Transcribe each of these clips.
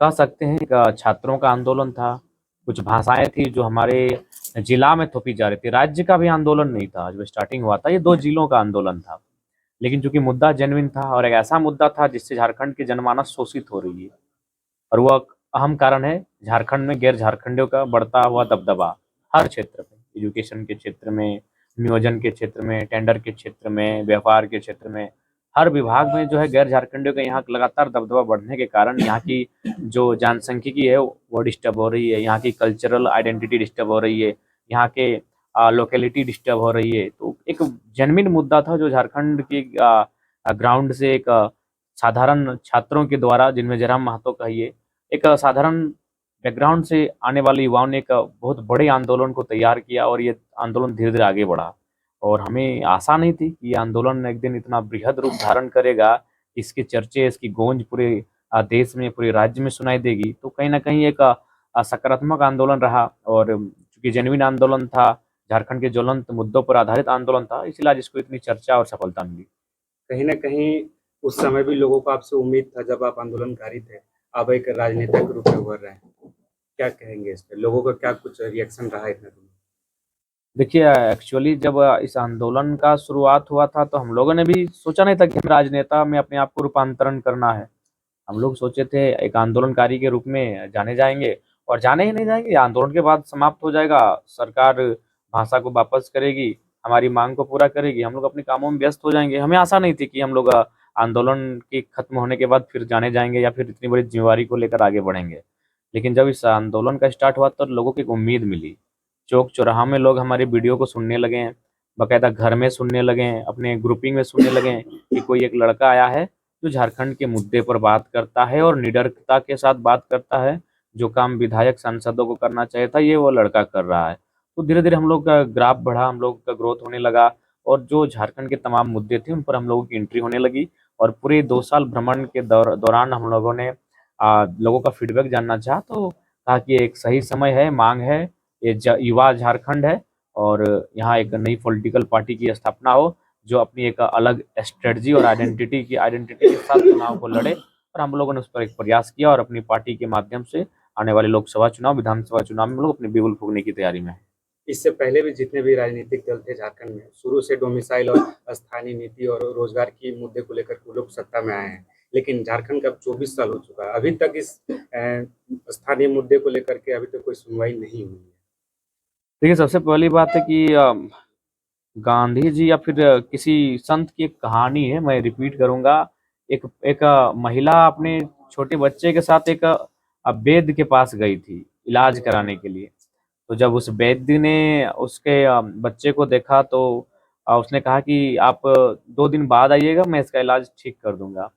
कह सकते हैं एक छात्रों का आंदोलन था। कुछ भाषाएँ थी जो हमारे जिला में थोपी जा रही थी। राज्य का भी आंदोलन नहीं था, जब स्टार्टिंग हुआ था, ये 2 जिलों का आंदोलन था। लेकिन चूँकि मुद्दा जेन्युइन था और एक ऐसा मुद्दा था जिससे झारखंड की जनमानस शोषित हो रही है और वो एक अहम कारण है झारखंड में गैर झारखंडियों का बढ़ता हुआ दबदबा। हर क्षेत्र में, एजुकेशन के क्षेत्र में, नियोजन के क्षेत्र में, टेंडर के क्षेत्र में, व्यापार के क्षेत्र में, हर विभाग में जो है गैर झारखंडियों का यहाँ लगातार दबदबा बढ़ने के कारण यहाँ की जो जनसांख्यिकी है वो डिस्टर्ब हो रही है, यहाँ की कल्चरल आइडेंटिटी डिस्टर्ब हो रही है, यहाँ के लोकेलिटी डिस्टर्ब हो रही है। तो एक जेन्युइन मुद्दा था जो झारखंड की ग्राउंड से एक साधारण छात्रों के द्वारा, जिनमें जयराम महतो कहिए, एक साधारण बैकग्राउंड से आने वाले युवाओं ने एक बहुत बड़े आंदोलन को तैयार किया और ये आंदोलन धीरे-धीरे आगे बढ़ा। और हमें आशा नहीं थी कि ये आंदोलन एक दिन इतना बृहद रूप धारण करेगा, इसके चर्चे, इसकी गूंज पूरे देश में, पूरे राज्य में सुनाई देगी। तो कहीं न कहीं एक सकारात्मक आंदोलन रहा और चूँकि जेनुइन आंदोलन था, झारखंड के ज्वलंत मुद्दों पर आधारित आंदोलन था, इसलिए आज इसको इतनी चर्चा और सफलता मिली। कहीं न कहीं उस समय भी लोगों को आपसे उम्मीद था जब आप आंदोलनकारी थे, अब एक राजनेता के रूप में उभर रहे हैं। क्या कहेंगे इस पे? लोगों का क्या कुछ रिएक्शन रहा इतने दिनों? देखिए एक्चुअली जब इस आंदोलन का शुरुआत हुआ था तो हम लोगों ने भी सोचा नहीं था कि हम राजनेता में अपने आप को रूपांतरण करना है। हम लोग सोचे थे एक आंदोलनकारी के रूप में जाने जाएँगे और जाने ही नहीं जाएँगे, आंदोलन के बाद समाप्त हो जाएगा, सरकार भाषा को वापस करेगी, हमारी माँग को पूरा करेगी, हम लोग अपने कामों में व्यस्त हो जाएँगे। हमें आशा नहीं थी कि हम लोग आंदोलन के खत्म होने के बाद फिर जाने जाएँगे या फिर इतनी बड़ी ज़िम्मेवारी को लेकर आगे बढ़ेंगे। लेकिन जब इस आंदोलन का स्टार्ट हुआ तो लोगों को एक उम्मीद मिली। चौक-चौराहा में लोग हमारी वीडियो को सुनने लगे हैं, बाकायदा घर में सुनने लगे हैं, अपने ग्रुपिंग में सुनने लगे हैं कि कोई एक लड़का आया है जो झारखंड के मुद्दे पर बात करता है और निडरता के साथ बात करता है। जो काम विधायक सांसदों को करना चाहिए था, ये वो लड़का कर रहा है। तो धीरे-धीरे हम लोग का ग्राफ बढ़ा, हम लोग का ग्रोथ होने लगा और जो झारखंड के तमाम मुद्दे थे, उन पर हम लोगों की एंट्री होने लगी और पूरे 2 साल भ्रमण के दौरान हम लोगों ने लोगों का फीडबैक जानना चाहा तो कहा कि एक सही समय है, माँग है, ये युवा झारखंड है और यहाँ एक नई पॉलिटिकल पार्टी की स्थापना हो जो अपनी एक अलग स्ट्रेटजी और आइडेंटिटी के साथ चुनाव को लड़े और हम लोगों ने उस पर एक प्रयास किया और अपनी पार्टी के माध्यम से आने वाले लोकसभा चुनाव, विधानसभा चुनाव में हम लोग अपनी बिगुल फूँकने की तैयारी में हैं। इससे पहले भी जितने भी राजनीतिक दल थे झारखंड में, शुरू से डोमिसाइल और स्थानीय नीति और रोजगार की मुद्दे को लेकर वो लोग सत्ता में आए हैं। लेकिन झारखंड का अब 24 साल हो चुका है, अभी तक इस स्थानीय मुद्दे को लेकर के अभी तक कोई सुनवाई नहीं हुई है। देखिए, सबसे पहली बात है कि गांधी जी या फिर किसी संत की एक कहानी है, मैं रिपीट करूँगा। एक एक महिला अपने छोटे बच्चे के साथ एक वैद्य के पास गई थी, इलाज कराने के लिए। तो जब उस वैद्य ने उसके बच्चे को देखा तो उसने कहा कि आप 2 दिन बाद आइएगा, मैं इसका इलाज ठीक कर दूँगा।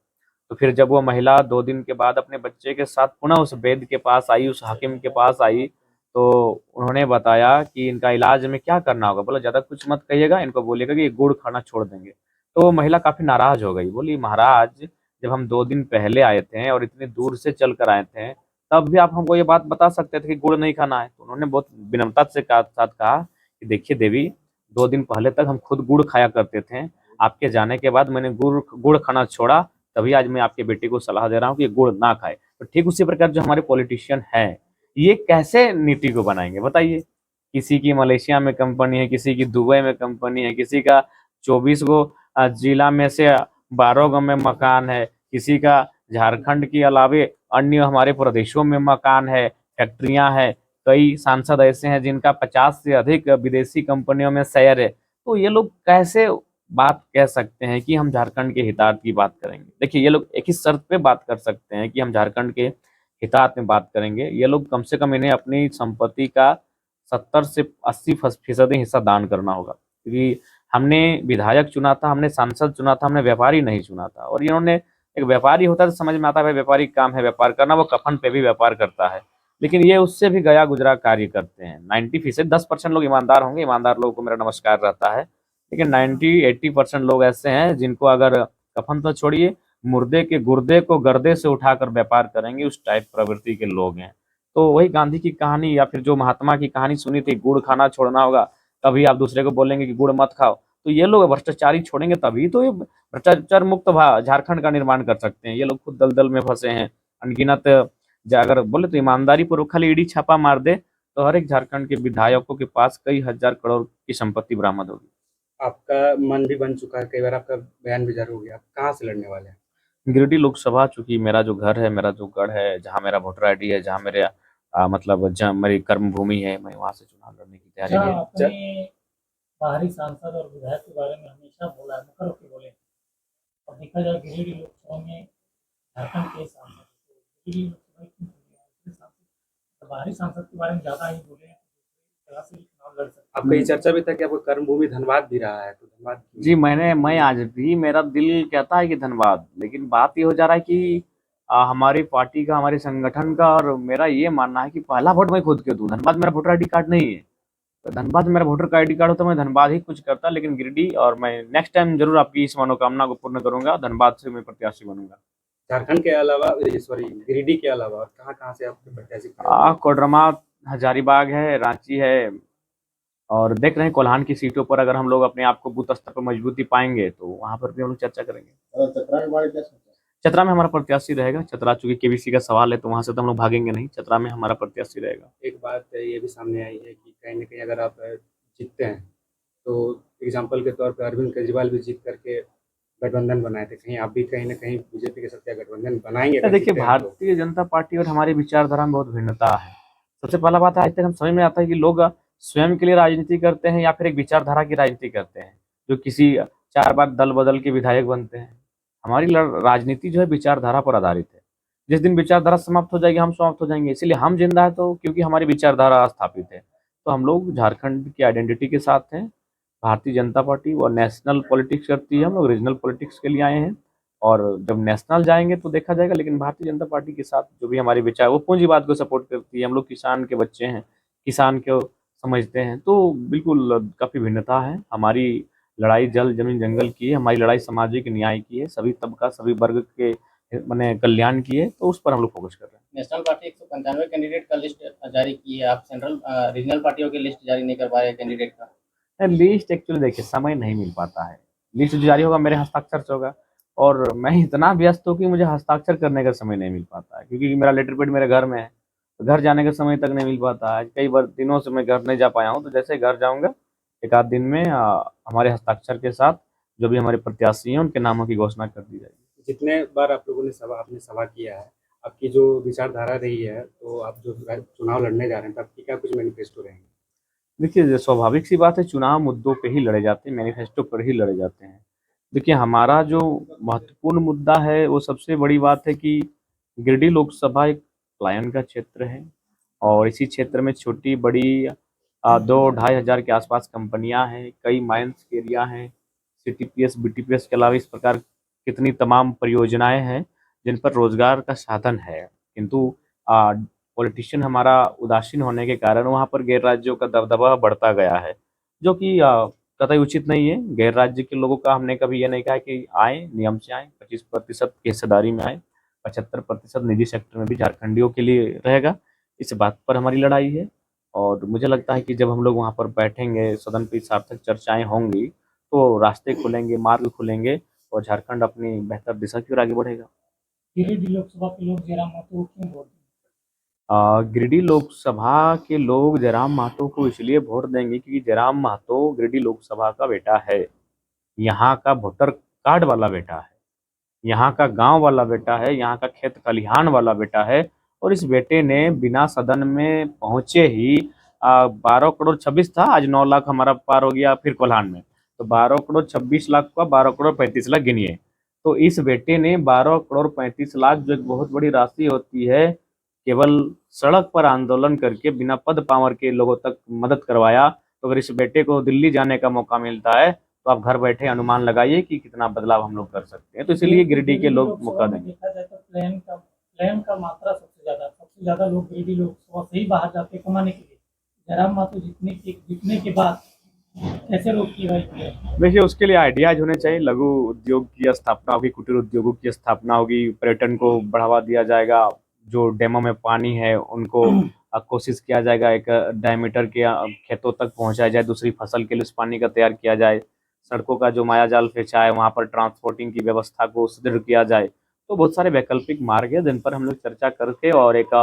तो फिर जब वो महिला 2 दिन के बाद अपने बच्चे के साथ पुनः उस वैद्य के पास आई, उस हकीम के पास आई, तो उन्होंने बताया कि इनका इलाज में क्या करना होगा? बोला ज़्यादा कुछ मत कहिएगा, इनको बोलिएगा कि ये गुड़ खाना छोड़ देंगे। तो वो महिला काफ़ी नाराज़ हो गई, बोली महाराज जब हम 2 दिन पहले आए थे और इतनी दूर से चल कर आए थे, तब भी आप हमको ये बात बता सकते थे कि गुड़ नहीं खाना है। तो उन्होंने बहुत विनम्रता से साथ कहा कि देखिए देवी, 2 दिन पहले तक हम खुद गुड़ खाया करते थे, आपके जाने के बाद मैंने गुड़ गुड़ खाना छोड़ा, तभी आज मैं आपके बेटे को सलाह दे रहा हूँ कि ये गुड़ ना खाए। तो ठीक उसी प्रकार जो हमारे पॉलिटिशियन हैं, ये कैसे नीति को बनाएँगे बताइए? किसी की मलेशिया में कंपनी है, किसी की दुबई में कंपनी है, किसी का 24 गो जिला में से 12 गो में मकान है, किसी का झारखंड के अलावे अन्य हमारे प्रदेशों में मकान है, फैक्ट्रियाँ हैं, कई सांसद ऐसे हैं जिनका 50 से अधिक विदेशी कंपनियों में शेयर है। तो ये लोग कैसे बात कह सकते हैं कि हम झारखंड के हितार्थ की बात करेंगे? देखिए, ये लोग एक ही शर्त पे बात कर सकते हैं कि हम झारखंड के हितार्थ में बात करेंगे। ये लोग कम से कम इन्हें अपनी संपत्ति का 70 से 80% हिस्सा दान करना होगा। क्योंकि हमने विधायक चुना था, हमने सांसद चुना था, हमने व्यापारी नहीं चुना था और इन्होंने एक व्यापारी होता है तो समझ में आता है भाई व्यापारी काम है व्यापार करना, वो कफन पे भी व्यापार करता है। लेकिन ये उससे भी गया गुजरा कार्य करते हैं। 90% 10% लोग ईमानदार होंगे, ईमानदार लोगों को मेरा नमस्कार रहता है। लेकिन 90-80% लोग ऐसे हैं जिनको अगर कफन तो छोड़िए, मुर्दे के गुर्दे को गर्दे से उठाकर व्यापार करेंगे, उस टाइप प्रवृत्ति के लोग हैं। तो वही गांधी की कहानी या फिर जो महात्मा की कहानी सुनी थी, गुड़ खाना छोड़ना होगा, तभी आप दूसरे को बोलेंगे कि गुड़ मत खाओ। तो ये लोग भ्रष्टाचारी छोड़ेंगे तभी तो ये भ्रष्टाचार मुक्त झारखंड का निर्माण कर सकते हैं। ये लोग खुद दलदल में फंसे हैं, अनगिनत अगर बोले तो ईमानदारी पूर्वक खाली ईडी छापा मार दे तो हर एक झारखंड के विधायकों के पास कई हजार करोड़ की संपत्ति बरामद होगी। आपका मन भी बन चुका है, कई बार आपका बयान भी जारी हो गया। आप कहाँ से लड़ने वाले हैं? गिरिडीह लोकसभा, चूंकि मेरा जो घर है, मेरा जो गढ़ है, जहाँ मेरा वोटर आईडी है, जहाँ मेरे मतलब जहाँ मेरी कर्म भूमि है, मैं वहां से चुनाव लड़ने की तैयारी अच्छा, में। आपने बाहरी सांसद और विधायक के बारे में हमेशा बोला है, मुखर होकर बोले, और देखा जाए गिरिडीह लोकसभा में झारखंड के सांसद गिरिडीह लोकसभा क्यों चुने हैं? दूसरे सांसद तो बाहरी सांसद के बारे में ज्यादा ही बोले हैं, तो तरह से चुनाव लड़ सकते हैं। आपका ये चर्चा भी था कि आपका कर्म भूमि धनबाद भी रहा है, तो धनबाद जी, मैं आज भी मेरा दिल कहता है कि धन्यवाद, लेकिन बात ये हो जा रहा है कि हमारी पार्टी का, हमारे संगठन का और मेरा ये मानना है कि पहला वोट मैं खुद के दूं। धनबाद मेरा वोटर आईडी कार्ड नहीं है, तो धनबाद मेरा वोटर का आईडी कार्ड हो तो मैं धनबाद ही कुछ करता, लेकिन गिरिडीह, और मैं नेक्स्ट टाइम जरूर आपकी इस मनोकामना को पूर्ण करूंगा, धनबाद से मैं प्रत्याशी बनूंगा। झारखंड के अलावा, सॉरी, गिरिडीह के अलावा और कहाँ से आपके प्रत्याशी खड़े होंगे? कोडरमा, हजारीबाग है, रांची है, और देख रहे हैं कोल्हान की सीटों पर अगर हम लोग अपने आप को बूथ स्तर पर मजबूती पाएंगे तो वहां पर भी हम लोग चर्चा करेंगे। चतरा के बारे में क्या सोचा? चतरा में हमारा प्रत्याशी रहेगा। चतरा चूंकि केबीसी का सवाल है तो वहां से तो हम लोग भागेंगे नहीं, चतरा में हमारा प्रत्याशी रहेगा। एक बात ये भी सामने आई है कि कहीं न कहीं अगर आप जीतते हैं, तो एग्जाम्पल के तौर पे अरविंद केजरीवाल भी जीत करके गठबंधन बनाए थे। कहीं आप भी कहीं न कहीं बीजेपी के साथ क्या गठबंधन बनाएँगे अगर देखिए, जीते हैं तो? भारतीय जनता पार्टी और हमारी विचारधारा में बहुत भिन्नता है। सबसे पहला बात है, आज तक हम समझ में आता है कि लोग स्वयं के लिए राजनीति करते हैं या फिर एक विचारधारा की राजनीति करते हैं, जो किसी 4 बार दल बदल के विधायक बनते हैं। हमारी राजनीति जो है विचारधारा पर आधारित है। जिस दिन विचारधारा समाप्त हो जाएगी, हम समाप्त हो जाएंगे। इसलिए हम जिंदा है तो क्योंकि हमारी विचारधारा स्थापित है। तो हम लोग झारखंड की आइडेंटिटी के साथ हैं। भारतीय जनता पार्टी वो नेशनल पॉलिटिक्स करती है, हम लोग रीजनल पॉलिटिक्स के लिए आए हैं, और जब नेशनल जाएंगे तो देखा जाएगा। लेकिन भारतीय जनता पार्टी के साथ जो भी हमारे विचार, वो पूंजीवाद को सपोर्ट करती है। हम लोग किसान के बच्चे हैं, किसान को समझते हैं, तो बिल्कुल काफ़ी भिन्नता है। हमारी लड़ाई जल जमीन जंगल की है, हमारी लड़ाई सामाजिक न्याय की है, सभी तबका सभी वर्ग के माने कल्याण की है, तो उस पर हम लोग फोकस कर रहे हैं। नेशनल पार्टी 195 कैंडिडेट का लिस्ट जारी की है, आप सेंट्रल रीजनल पार्टियों की लिस्ट जारी नहीं कर पाए कैंडिडेट का? लिस्ट एक्चुअली देखिए, समय नहीं मिल पाता है। लिस्ट जो जारी होगा मेरे हस्ताक्षर से होगा, और मैं इतना व्यस्त हूँ कि मुझे हस्ताक्षर करने का समय नहीं मिल पाता है, क्योंकि मेरा लेटर पैड मेरे घर में है, तो घर जाने का समय तक नहीं मिल पाता है। कई बार दिनों से मैं घर नहीं जा पाया हूँ, तो जैसे घर जाऊँगा एक आध दिन में हमारे हस्ताक्षर के साथ जो भी हमारे प्रत्याशी हैं उनके नामों की घोषणा कर दी जाएगी। जितने बार आप लोगों ने आपने सभा किया है, आपकी जो विचारधारा रही है, तो आप जो चुनाव लड़ने जा रहे हैं, तो आपकी क्या कुछ मैनिफेस्टो रहेंगे? देखिए, स्वाभाविक सी बात है, चुनाव मुद्दों पे ही लड़े जाते हैं, मैनिफेस्टो पर ही लड़े जाते हैं। देखिए, हमारा जो महत्वपूर्ण मुद्दा है, वो सबसे बड़ी बात है कि गिरिडीह लोकसभा एक पलायन का क्षेत्र है, और इसी क्षेत्र में छोटी बड़ी 2-2.5 हज़ार के आसपास कंपनियां हैं, कई माइंस एरिया हैं, सीटीपीएस बीटीपीएस के अलावा इस प्रकार कितनी तमाम परियोजनाएं हैं जिन पर रोजगार का साधन है। किंतु पॉलिटिशियन हमारा उदासीन होने के कारण वहाँ पर गैर राज्यों का दबदबा बढ़ता गया है, जो कि कतई उचित नहीं है। गैर राज्य के लोगों का हमने कभी ये नहीं कहा कि आए, नियम से आए, 25% की हिस्सेदारी में आए, 75% निजी सेक्टर में भी झारखंडियों के लिए रहेगा। इस बात पर हमारी लड़ाई है, और मुझे लगता है कि जब हम लोग वहाँ पर बैठेंगे, सदन पर सार्थक चर्चाएं होंगी, तो रास्ते खुलेंगे, मार्ग खुलेंगे, और झारखंड अपनी बेहतर दिशा की ओर आगे बढ़ेगा। गिरिडीह लोकसभा के लोग जयराम महतो को क्यों वोट देंगे? गिरिडीह लोकसभा के लोग जयराम महतो को इसलिए वोट देंगे क्योंकि जयराम महतो गिरिडीह लोकसभा का बेटा है, यहाँ का वोटर कार्ड वाला बेटा है, यहाँ का गांव वाला बेटा है, यहाँ का खेत खलिहान वाला बेटा है। और इस बेटे ने बिना सदन में पहुंचे ही 12 करोड़ 26 था, आज 9 लाख हमारा पार हो गया फिर कोल्हान में, तो 12 करोड़ 26 लाख का 12 करोड़ 35 लाख गिनिए। तो इस बेटे ने 12 करोड़ 35 लाख, जो एक बहुत बड़ी राशि होती है, केवल सड़क पर आंदोलन करके बिना पद पावर के लोगों तक मदद करवाया। तो अगर इस बेटे को दिल्ली जाने का मौका मिलता है तो आप घर बैठे अनुमान लगाइए कि कितना बदलाव हम लोग कर सकते हैं। तो इसलिए गिरिडीह के लोग मौका देंगे। देखा जाए तो प्लेन का मात्रा सबसे ज्यादा लोग गिरिडीह लोकसभा से ही बाहर जाते कमाने के लिए। जयराम महतो जीतने के बाद कैसे रोक की गई? देखिए, उसके लिए आइडियाज होने चाहिए। लघु उद्योग की स्थापना होगी, कुटीर उद्योगों की स्थापना होगी, पर्यटन को बढ़ावा दिया जाएगा, जो डैमों में पानी है उनको कोशिश किया जाएगा एक डायमीटर के खेतों तक पहुंचाया जाए, दूसरी फसल के लिए उस पानी का तैयार किया जाए। सड़कों का जो माया जाल फेंचा है वहाँ पर ट्रांसपोर्टिंग की व्यवस्था को सुदृढ़ किया जाए। तो बहुत सारे वैकल्पिक मार्ग है जिन पर हम लोग चर्चा करके और एक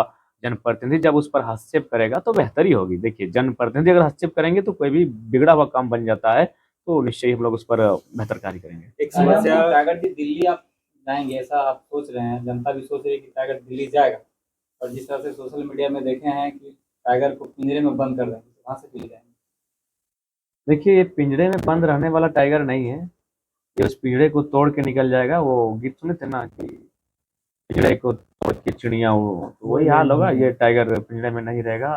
जनप्रतिनिधि जब उस पर हस्तक्षेप करेगा तो बेहतर ही होगी। देखिए, जनप्रतिनिधि अगर हस्तक्षेप करेंगे तो कोई भी बिगड़ा हुआ काम बन जाता है, तो निश्चय ही हम लोग उस पर बेहतर कार्य करेंगे। एक समस्या टाइगर जी दिल्ली आप जाएंगे ऐसा आप सोच रहे हैं, जनता भी सोच रही है कि टाइगर दिल्ली जाएगा, और जिस तरह से सोशल मीडिया में देखे हैं कि टाइगर को पिंजरे में बंद कर देंगे, वहां से दिल्ली जाएंगे। देखिए, ये पिंजरे में बंद रहने वाला टाइगर नहीं है, ये उस पिंजरे को तोड़ के निकल जाएगा। वो गीत सुने थे ना कि पिंजरे को तोड़ के चिड़िया उड़ो, तो वही हाल होगा। ये टाइगर पिंजरे में नहीं रहेगा।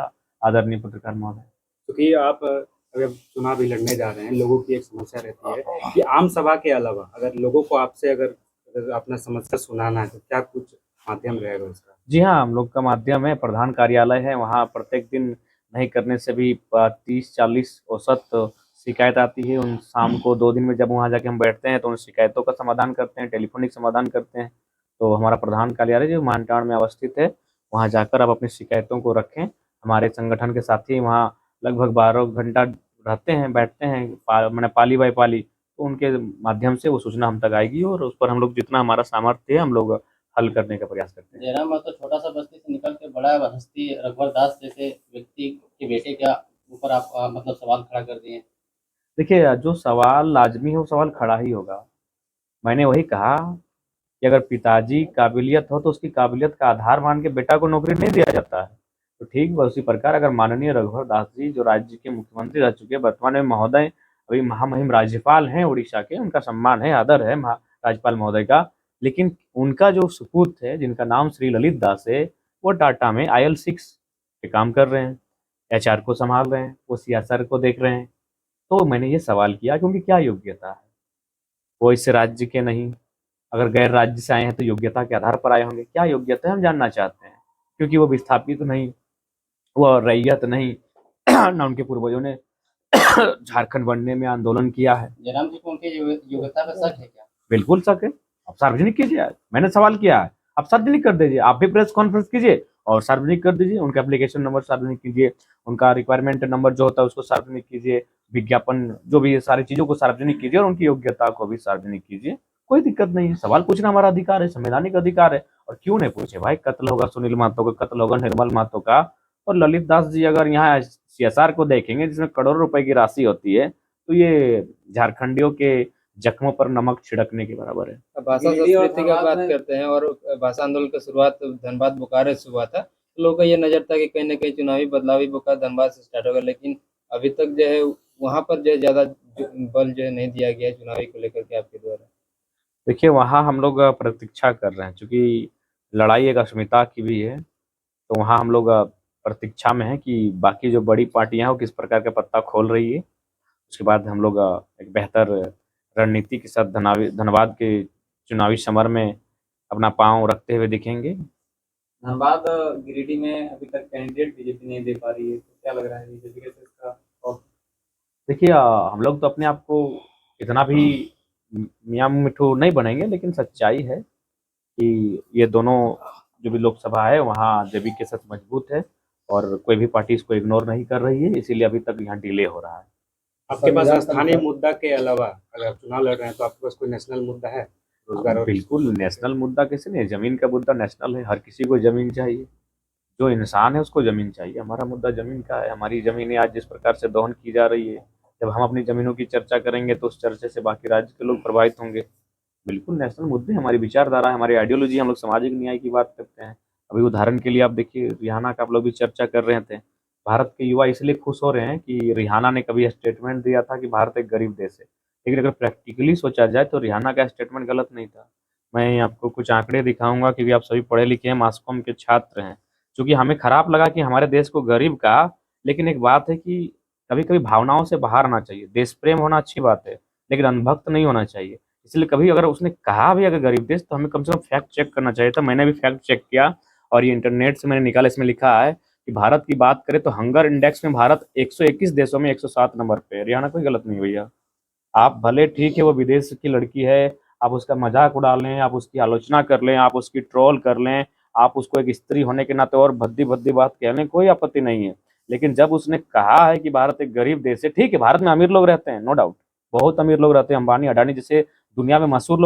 आदरणीय पत्रकार महोदय, क्योंकि आप अगर चुनाव भी लड़ने जा रहे हैं, लोगों की एक समस्या रहती है कि आम सभा के अलावा अगर लोगों को आपसे अगर अपना समस्या सुनाना है तो क्या कुछ माध्यम रहेगा उसका? जी हाँ, हम लोग का माध्यम है, प्रधान कार्यालय है, वहाँ प्रत्येक दिन नहीं करने से भी 30-40 औसत शिकायत आती है। उन शाम को 2 दिन में जब वहाँ जाके हम बैठते हैं तो उन शिकायतों का समाधान करते हैं, टेलीफोनिक समाधान करते हैं। तो हमारा प्रधान कार्यालय जो मानटाण में अवस्थित है, वहाँ जाकर आप अपनी शिकायतों को रखें। हमारे संगठन के साथी वहाँ लगभग 12 घंटा रहते हैं, बैठते हैं, मैंने पाली बाई पाली, तो उनके माध्यम से वो सूचना हम तक आएगी और उस पर हम लोग जितना हमारा सामर्थ्य है हम लोग हल करने का प्रयास करते हैं। जयराम महतो छोटा सा बस्ती से निकल के बड़ा हस्ती रघुवर दास जैसे व्यक्ति के बेटे के ऊपर आप मतलब सवाल खड़ा कर दिए। देखिए, जो सवाल लाजमी है वो सवाल खड़ा ही होगा। मैंने वही कहा कि अगर पिताजी काबिलियत हो तो उसकी काबिलियत का आधार मान के बेटा को नौकरी नहीं दिया जाता है। तो ठीक उसी प्रकार अगर माननीय रघुवर दास जी जो राज्य के मुख्यमंत्री रह चुके हैं, वर्तमान में महोदय अभी महामहिम राज्यपाल हैं उड़ीसा के, उनका सम्मान है, आदर है राज्यपाल महोदय का। लेकिन उनका जो सुपुत्र है जिनका नाम श्री ललित दास है, वो टाटा में IL6 के काम कर रहे हैं, HR को संभाल रहे हैं, वो CSR को देख रहे हैं। तो मैंने ये सवाल किया कि उनकी क्या योग्यता है, वो इस राज्य के नहीं, अगर गैर राज्य से आए हैं तो योग्यता के आधार पर आए होंगे। क्या योग्यता है हम जानना चाहते हैं, क्योंकि वो विस्थापित नहीं, वो रैयत नहीं ना उनके पूर्वजों ने झारखंड बनने में आंदोलन किया है। जयराम जी को उनकी योग्यता का शक है क्या? बिल्कुल शक है। आप सार्वजनिक कीजिए, मैंने सवाल किया है, आप सार्वजनिक कर दीजिए, आप भी प्रेस कॉन्फ्रेंस कीजिए और सार्वजनिक कर दीजिए। उनका एप्लीकेशन नंबर सार्वजनिक कीजिए, उनका रिक्वायरमेंट नंबर जो होता है उसको सार्वजनिक कीजिए, विज्ञापन जो भी ये सारी चीज़ों को सार्वजनिक कीजिए और उनकी योग्यता को भी सार्वजनिक कीजिए। कोई दिक्कत नहीं है, सवाल पूछना हमारा अधिकार है, संवैधानिक अधिकार है। और क्यों नहीं पूछे भाई, कत्ल होगा सुनील महतो का, कत्ल होगा निर्मल महतो का, और ललित दास जी अगर यहाँ CSR को देखेंगे जिसमें करोड़ों रुपए की राशि होती है, तो ये झारखंडियों के जख्मों पर नमक छिड़कने के बराबर है। अब भाषा संस्कृति का बात करते हैं और भाषा आंदोलन की शुरुआत धनबाद बोकारो से हुआ था। लोगों का ये नजर था कि कहीं ना कहीं चुनावी बदलावी बोकारो धनबाद से स्टार्ट होगा, लेकिन अभी तक जो है वहाँ पर जो है ज्यादा बल जो है नहीं दिया गया है चुनावी को लेकर के आपके द्वारा। देखिए, वहाँ हम लोग प्रतीक्षा कर रहे हैं, क्योंकि लड़ाई एक अस्मिता की भी है, तो वहाँ हम लोग प्रतीक्षा में हैं कि बाकी जो बड़ी पार्टियां हैं वो किस प्रकार का पत्ता खोल रही है। उसके बाद हम लोग एक बेहतर रणनीति के साथ धनबाद के चुनावी समर में अपना पांव रखते हुए दिखेंगे। धनबाद गिरिडीह में अभी तक कैंडिडेट बीजेपी नहीं दे पा रही है, तो क्या लग रहा है बीजेपी कैसे इसका? और देखिए, हम लोग तो अपने आप को इतना भी मियाँ मिठू नहीं बनेंगे, लेकिन सच्चाई है कि ये दोनों जो भी लोकसभा है वहाँ जेबी के साथ मजबूत है और कोई भी पार्टी इसको इग्नोर नहीं कर रही है, इसीलिए अभी तक यहाँ डिले हो रहा है। आपके पास स्थानीय मुद्दा के अलावा अगर चुनाव लड़ रहे हैं तो आपके पास कोई नेशनल मुद्दा है? रोजगार और बिल्कुल नेशनल मुद्दा कैसे नहीं, जमीन का मुद्दा नेशनल है। हर किसी को जमीन चाहिए, जो इंसान है उसको जमीन चाहिए। हमारा मुद्दा जमीन का है। हमारी जमीनें आज जिस प्रकार से दोहन की जा रही है, जब हम अपनी जमीनों की चर्चा करेंगे तो उस चर्चे से बाकी राज्य के लोग प्रभावित होंगे। बिल्कुल नेशनल मुद्दे हमारी विचारधारा है, हमारी आइडियोलॉजी, हम लोग सामाजिक न्याय की बात करते हैं। अभी उदाहरण के लिए आप देखिए, रिहाना का आप लोग भी चर्चा कर रहे थे। भारत के युवा इसलिए खुश हो रहे हैं कि रिहाना ने कभी स्टेटमेंट दिया था कि भारत एक गरीब देश है, लेकिन अगर प्रैक्टिकली सोचा जाए तो रिहाना का स्टेटमेंट गलत नहीं था। मैं आपको कुछ आंकड़े दिखाऊंगा, क्योंकि आप सभी पढ़े लिखे हैं, मासकॉम के छात्र हैं। क्योंकि हमें खराब लगा कि हमारे देश को गरीब कहा, लेकिन एक बात है कि कभी कभी भावनाओं से बाहर आना चाहिए। देश प्रेम होना अच्छी बात है, लेकिन अंधभक्त नहीं होना चाहिए। इसलिए कभी अगर उसने कहा भी अगर गरीब देश, तो हमें कम से कम फैक्ट चेक करना चाहिए था। मैंने भी फैक्ट चेक किया और ये इंटरनेट से मैंने निकाला। इसमें लिखा है कि भारत की बात करें तो हंगर इंडेक्स में भारत 121 देशों में 107 नंबर पे है। हरियाणा कोई गलत नहीं भैया। आप भले ठीक है वो विदेश की लड़की है, आप उसका मजाक उड़ा लें, आप उसकी आलोचना कर लें, आप उसकी ट्रोल कर लें, आप उसको एक स्त्री होने के नाते और भद्दी भद्दी बात कह लें, कोई आपत्ति नहीं है। लेकिन जब उसने कहा है कि भारत एक गरीब देश है, ठीक है भारत में अमीर लोग रहते हैं, नो डाउट, बहुत अमीर लोग रहते हैं, अंबानी अडानी जैसे दुनिया में मशहूर लोग